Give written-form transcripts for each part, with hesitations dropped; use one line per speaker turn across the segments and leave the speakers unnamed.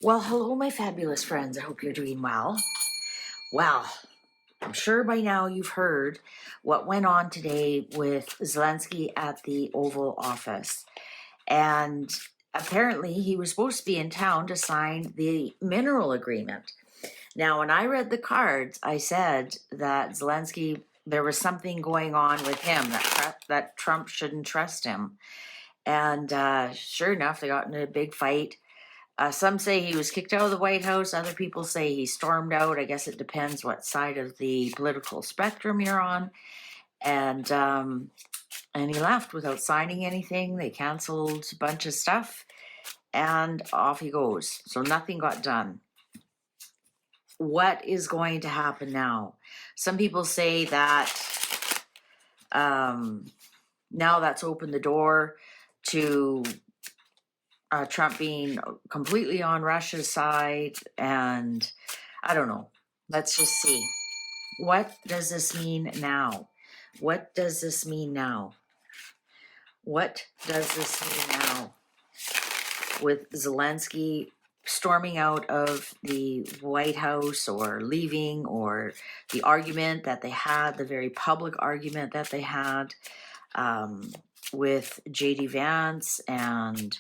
Well, hello, my fabulous friends. I hope you're doing well. Well, I'm sure by now you've heard what went on today with Zelenskyy at the Oval Office. And apparently, he was supposed to be in town to sign the mineral agreement. Now, when I read the cards, I said that Zelenskyy, there was something going on with him, that Trump shouldn't trust him. And sure enough, they got in a big fight. Some say he was kicked out of the White House. Other people say he stormed out. I guess it depends what side of the political spectrum you're on. And he left without signing anything. They canceled a bunch of stuff, and off he goes. So nothing got done. What is going to happen now? Some people say that now that's opened the door to Trump being completely on Russia's side, and I don't know. Let's just see. What does this mean now? What does this mean now? What does this mean now? With Zelenskyy storming out of the White House or leaving, or the argument that they had, the very public argument that they had with J.D. Vance, and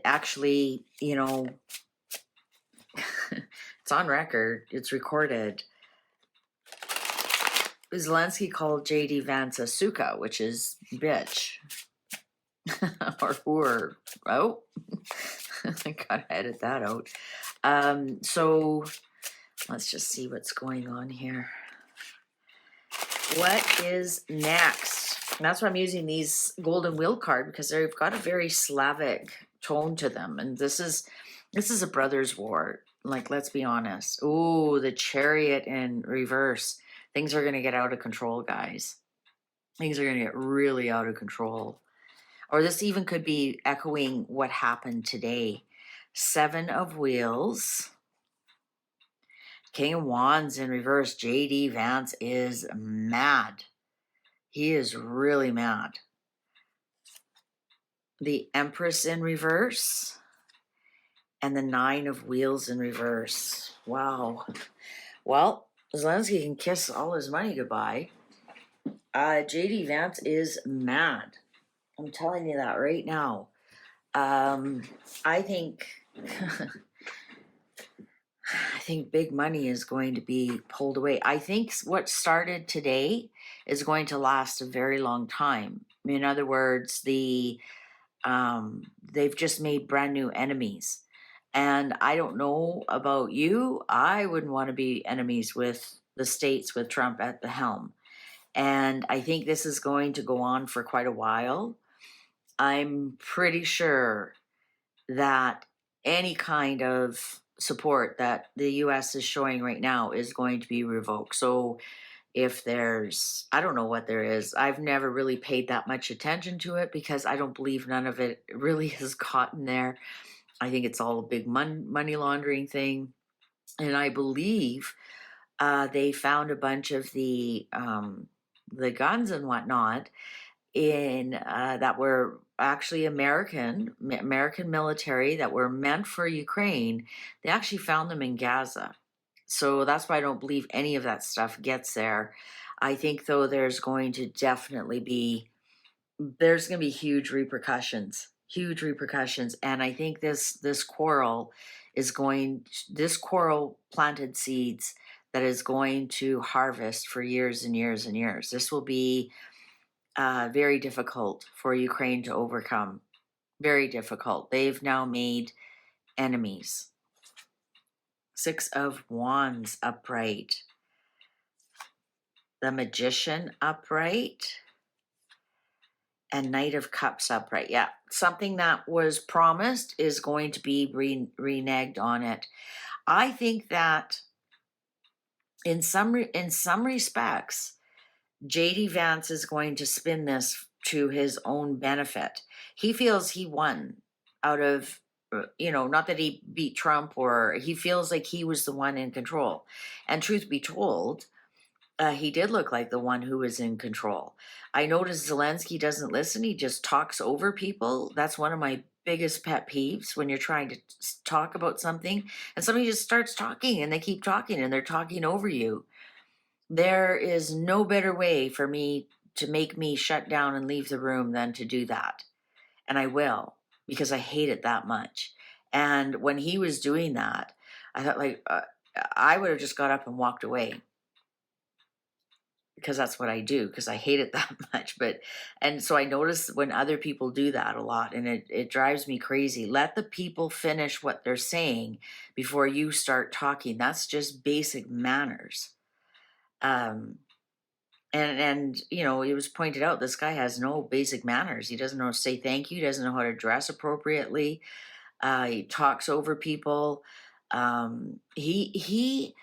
actually, it's on record, it's recorded. Zelenskyy called J.D. Vance a suka, which is bitch. Or whore. Oh, I gotta edit that out. So let's just see what's going on here. What is next? And that's why I'm using these golden wheel card, because they've got a very Slavic tone to them. And this is a brothers' war. Like, let's be honest. Oh, the Chariot in reverse. Things are going to get out of control, guys. Things are going to get really out of control. Or this even could be echoing what happened today. 7 of Wheels. King of Wands in reverse. J.D. Vance is mad. He is really mad. The Empress in reverse. And the 9 of Wheels in reverse. Wow. Well, Zelenskyy can kiss all his money goodbye. J.D. Vance is mad. I'm telling you that right now. I think I think big money is going to be pulled away. I think what started today is going to last a very long time. In other words, they've just made brand new enemies. And I don't know about you. I wouldn't want to be enemies with the States with Trump at the helm. And I think this is going to go on for quite a while. I'm pretty sure that any kind of support that the U.S. is showing right now is going to be revoked. So if there's, I don't know what there is. I've never really paid that much attention to it, because I don't believe none of it really has gotten there. I think it's all a big money laundering thing. And I believe they found a bunch of the guns and whatnot in that were actually American military that were meant for Ukraine. They actually found them in Gaza. So that's why I don't believe any of that stuff gets there. I think, though, there's going to be huge repercussions. And I think this quarrel planted seeds that is going to harvest for years and years and years. This will be very difficult for Ukraine to overcome. Very difficult. They've now made enemies. 6 of Wands upright. The Magician upright. And Knight of Cups upright. Yeah, something that was promised is going to be reneged on it. I think that in some respects, J.D. Vance is going to spin this to his own benefit. He feels he won out of, not that he beat Trump, or he feels like he was the one in control. And truth be told, he did look like the one who was in control. I noticed Zelenskyy doesn't listen. He just talks over people. That's one of my biggest pet peeves when you're trying to talk about something and somebody just starts talking and they keep talking and they're talking over you. There is no better way for me to make me shut down and leave the room than to do that. And I will, because I hate it that much. And when he was doing that, I thought, like, I would have just got up and walked away, because that's what I do, because I hate it that much. But, and so I notice when other people do that a lot, and it drives me crazy. Let the people finish what they're saying before you start talking. That's just basic manners. Um, and you know, it was pointed out this guy has no basic manners. He doesn't know how to say thank you, doesn't know how to dress appropriately. He talks over people. He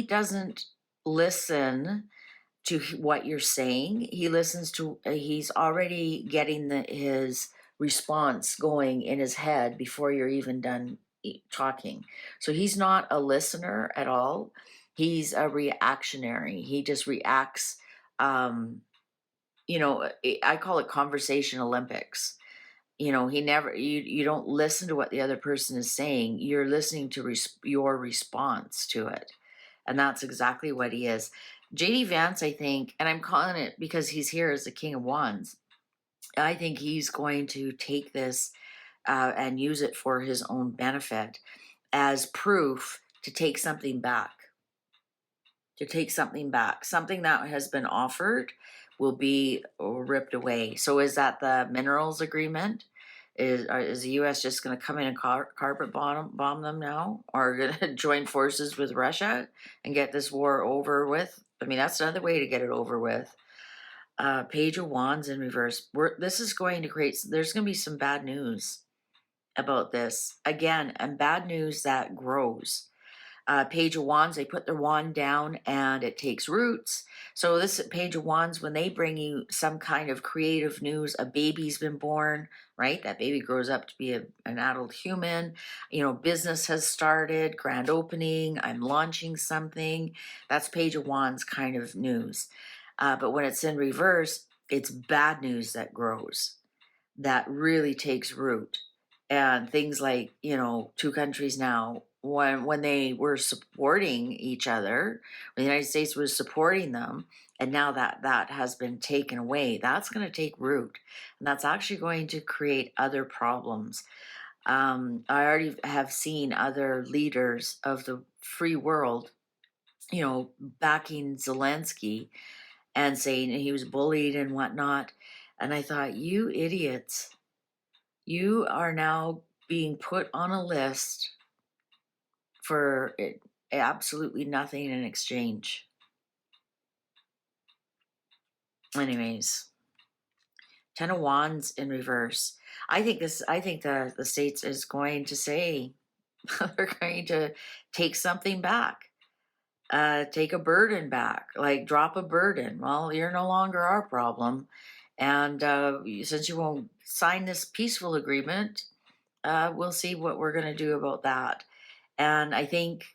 doesn't listen to what you're saying. He listens to. He's already getting his response going in his head before you're even done talking. So he's not a listener at all. He's a reactionary. He just reacts. Um, you know, I call it conversation Olympics. You know, he never, you don't listen to what the other person is saying. You're listening to your response to it. And that's exactly what he is. JD Vance, I think, and I'm calling it because he's here as the King of Wands. I think he's going to take this and use it for his own benefit as proof to take something back. To take something back. Something that has been offered will be ripped away. So is that the minerals agreement? Is the U.S. just going to come in and carpet bomb them now, or going to join forces with Russia and get this war over with? I mean, that's another way to get it over with. Page of Wands in reverse. This is going to create. There's going to be some bad news about this again, and bad news that grows. Page of Wands, they put their wand down and it takes roots. So this Page of Wands, when they bring you some kind of creative news, a baby's been born, right? That baby grows up to be an adult human. You know, business has started, grand opening, I'm launching something. That's Page of Wands kind of news. But when it's in reverse, it's bad news that grows, that really takes root. And things like, you know, two countries now, when they were supporting each other, when the United States was supporting them, and now that has been taken away, that's going to take root, and that's actually going to create other problems. I already have seen other leaders of the free world, you know, backing Zelenskyy and saying he was bullied and whatnot. And I thought, you idiots, you are now being put on a list for absolutely nothing in exchange. Anyways, Ten of Wands in reverse. I think the States is going to say they're going to take something back. Take a burden back, like drop a burden. Well, you're no longer our problem. And since you won't sign this peaceful agreement, we'll see what we're going to do about that. And I think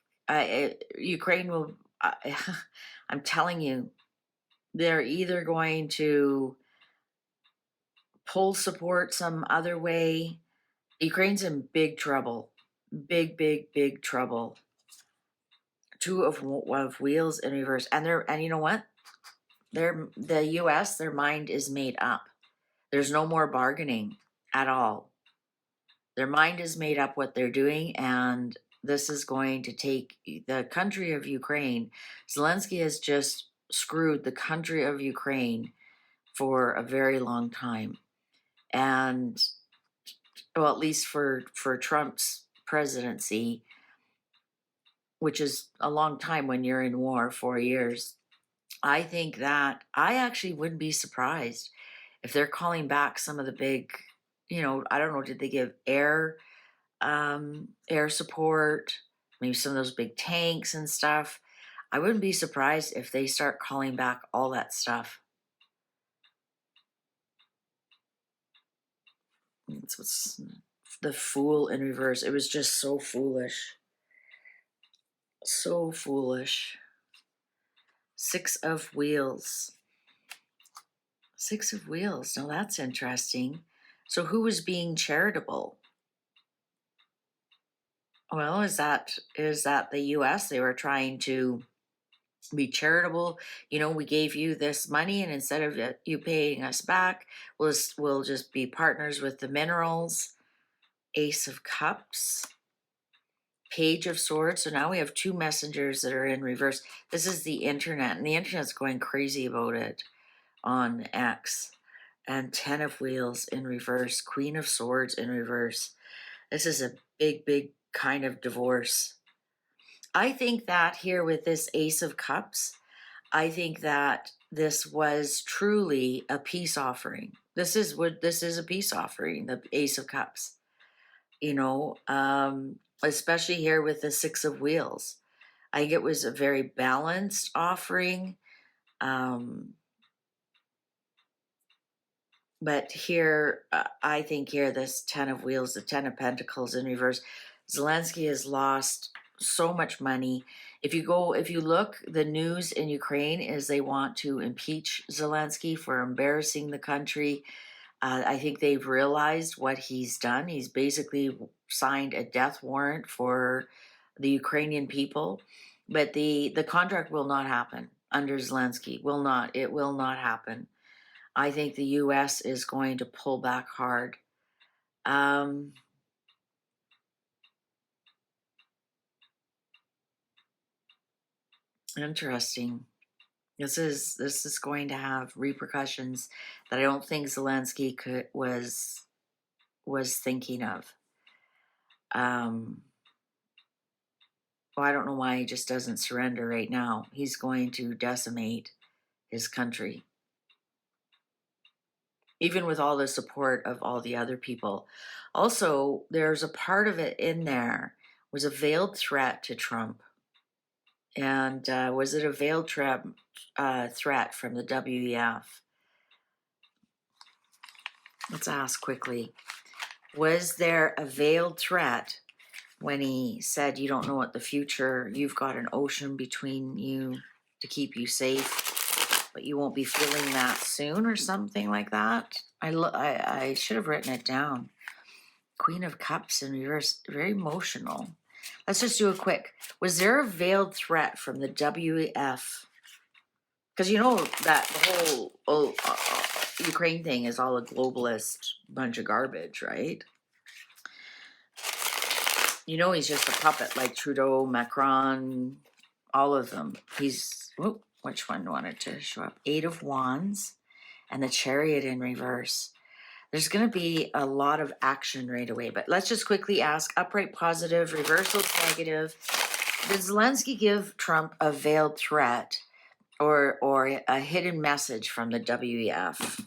Ukraine will, I'm telling you, they're either going to pull support some other way. Ukraine's in big trouble, big trouble. Two of wheels in reverse, and you know what? The U.S. Their mind is made up. There's no more bargaining at all. Their mind is made up what they're doing, and this is going to take the country of Ukraine. Zelenskyy has just screwed the country of Ukraine for a very long time. And, well, at least for Trump's presidency, which is a long time when you're in war, 4 years. I think that I actually wouldn't be surprised if they're calling back some of the big, you know, I don't know, did they give air support, maybe some of those big tanks and stuff? I wouldn't be surprised if they start calling back all that stuff. It's what's the Fool in reverse. It was just so foolish. So foolish. Six of Wheels. Six of Wheels. Now that's interesting. So who was being charitable? Well, is that the US? They were trying to be charitable. We gave you this money, and instead of you paying us back, we'll just be partners with the minerals. Ace of Cups, Page of Swords. So now we have two messengers that are in reverse. This is the internet, and the internet's going crazy about it on X. And Ten of Wheels in reverse, Queen of Swords in reverse. This is a big, big kind of divorce. I think that here with this Ace of Cups, I think that this was truly a peace offering. This is a peace offering, the Ace of Cups. Especially here with the Six of Wheels. I think it was a very balanced offering. But here, I think here, this Ten of Wheels, the Ten of Pentacles in reverse, Zelenskyy has lost so much money. If you look, the news in Ukraine is they want to impeach Zelenskyy for embarrassing the country. I think they've realized what he's done. He's basically signed a death warrant for the Ukrainian people, but the contract will not happen under Zelenskyy. It will not happen. I think the U.S. is going to pull back hard. Interesting. This is going to have repercussions that I don't think Zelenskyy was thinking of. Well, I don't know why he just doesn't surrender right now. He's going to decimate his country, even with all the support of all the other people. Also, there's a part of it in there was a veiled threat to Trump. And was it a veiled threat from the WEF? Let's ask quickly. Was there a veiled threat when he said, you don't know what the future, you've got an ocean between you to keep you safe, but you won't be feeling that soon, or something like that? I should have written it down. Queen of Cups in reverse, very emotional. Let's just do a quick. Was there a veiled threat from the WEF? Because you know that the whole Ukraine thing is all a globalist bunch of garbage, right? He's just a puppet, like Trudeau, Macron, all of them. Which one wanted to show up? Eight of Wands and the Chariot in reverse. There's going to be a lot of action right away, but let's just quickly ask: upright positive, reversal negative. Did Zelenskyy give Trump a veiled threat or a hidden message from the WEF?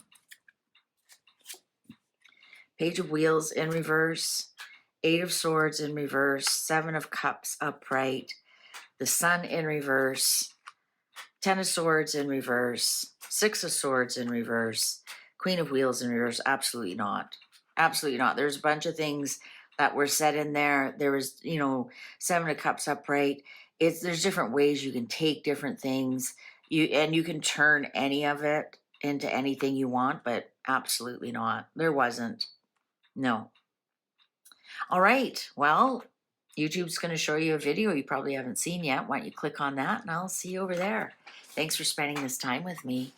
Page of Wheels in reverse, Eight of Swords in reverse, Seven of Cups upright, the Sun in reverse, Ten of Swords in reverse, Six of Swords in reverse, Queen of Wheels in reverse. Absolutely not. Absolutely not. There's a bunch of things that were said in there. There was, Seven of Cups upright. There's different ways you can take different things. You can turn any of it into anything you want, but absolutely not. There wasn't. No. All right. Well, YouTube's going to show you a video you probably haven't seen yet. Why don't you click on that, and I'll see you over there. Thanks for spending this time with me.